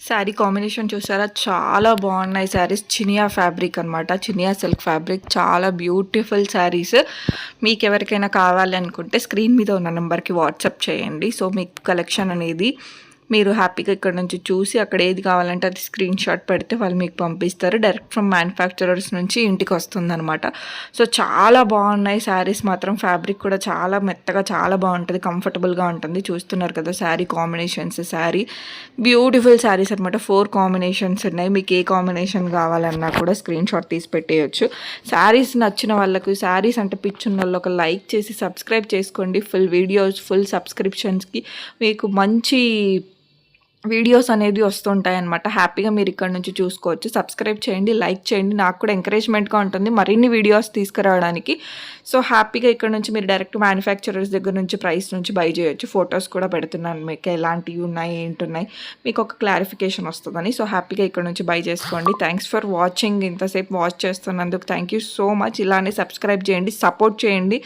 Sari combination చూసారా, చాలా బాగున్నాయి శారీస్. చినియా ఫ్యాబ్రిక్ అనమాట, చినియా సిల్క్ ఫ్యాబ్రిక్, చాలా బ్యూటిఫుల్ శారీస్. మీకు ఎవరికైనా కావాలి అనుకుంటే స్క్రీన్ మీద ఉన్న నెంబర్కి వాట్సాప్ చేయండి. సో మీకు కలెక్షన్ అనేది మీరు హ్యాపీగా ఇక్కడ నుంచి చూసి అక్కడ ఏది కావాలంటే అది స్క్రీన్ షాట్ పెడితే వాళ్ళు మీకు పంపిస్తారు. డైరెక్ట్ ఫ్రమ్ మ్యానుఫ్యాక్చరర్స్ నుంచి ఇంటికి వస్తుందన్నమాట. సో చాలా బాగున్నాయి శారీస్ మాత్రం. ఫ్యాబ్రిక్ కూడా చాలా మెత్తగా, చాలా బాగుంటుంది, కంఫర్టబుల్గా ఉంటుంది. చూస్తున్నారు కదా శారీ కాంబినేషన్స్. శారీ బ్యూటిఫుల్ శారీస్ అనమాట. 4 కాంబినేషన్స్ ఉన్నాయి. మీకు ఏ కాంబినేషన్ కావాలన్నా కూడా స్క్రీన్ షాట్ తీసి పెట్టేయచ్చు. శారీస్ నచ్చిన వాళ్ళకు, శారీస్ అంటే పిచ్చున్న వాళ్ళు ఒక లైక్ చేసి సబ్స్క్రైబ్ చేసుకోండి. ఫుల్ వీడియోస్, ఫుల్ సబ్స్క్రిప్షన్స్కి మీకు మంచి వీడియోస్ అనేది వస్తుంటాయి అనమాట. హ్యాపీగా మీరు ఇక్కడ నుంచి చూసుకోవచ్చు. సబ్స్క్రైబ్ చేయండి, లైక్ చేయండి, నాకు కూడా ఎంకరేజ్మెంట్గా ఉంటుంది మరిన్ని వీడియోస్ తీసుకురావడానికి. సో హ్యాపీగా ఇక్కడ నుంచి మీరు డైరెక్ట్ మ్యానుఫ్యాక్చరర్స్ దగ్గర నుంచి ప్రైస్ నుంచి బై చేయొచ్చు. ఫొటోస్ కూడా పెడుతున్నాను మీకు, ఎలాంటివి ఉన్నాయి ఏంటున్నాయి మీకు ఒక క్లారిఫికేషన్ వస్తుందని. సో హ్యాపీగా ఇక్కడ నుంచి బై చేసుకోండి. Thanks for watching. ఇంతసేపు వాచ్ చేస్తున్నందుకు థ్యాంక్ యూ సో మచ్. ఇలానే సబ్స్క్రైబ్ చేయండి, సపోర్ట్ చేయండి,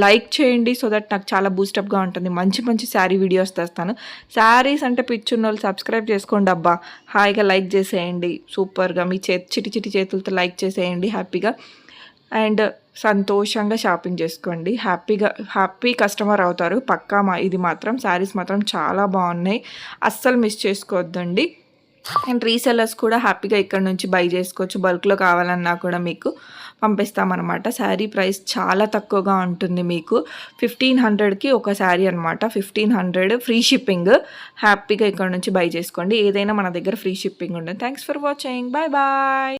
లైక్ చేయండి. సో దట్ నాకు చాలా బూస్టప్గా ఉంటుంది. మంచి మంచి శారీ వీడియోస్ తెస్తాను. శారీస్ అంటే పిచ్చున్న వాళ్ళు సబ్స్క్రైబ్ చేసుకోండి అబ్బా. హాయిగా లైక్ చేసేయండి. సూపర్గా మీ చిటి చిటి చేతులతో లైక్ చేసేయండి హ్యాపీగా. అండ్ సంతోషంగా షాపింగ్ చేసుకోండి. హ్యాపీ కస్టమర్ అవుతారు పక్కా. ఇది మాత్రం శారీస్ మాత్రం చాలా బాగున్నాయి, అస్సలు మిస్ చేసుకోవద్దండి. అండ్ రీసెల్లర్స్ కూడా హ్యాపీగా ఇక్కడ నుంచి బై చేసుకోవచ్చు. బల్క్లో కావాలన్నా కూడా మీకు పంపిస్తామన్నమాట. శారీ ప్రైస్ చాలా తక్కువగా ఉంటుంది. మీకు 1500కి ఒక శారీ అనమాట. 1500 ఫ్రీ షిప్పింగ్. హ్యాపీగా ఇక్కడ నుంచి బై చేసుకోండి. ఏదైనా మన దగ్గర ఫ్రీ షిప్పింగ్ ఉంటుంది. Thanks for watching. Bye bye.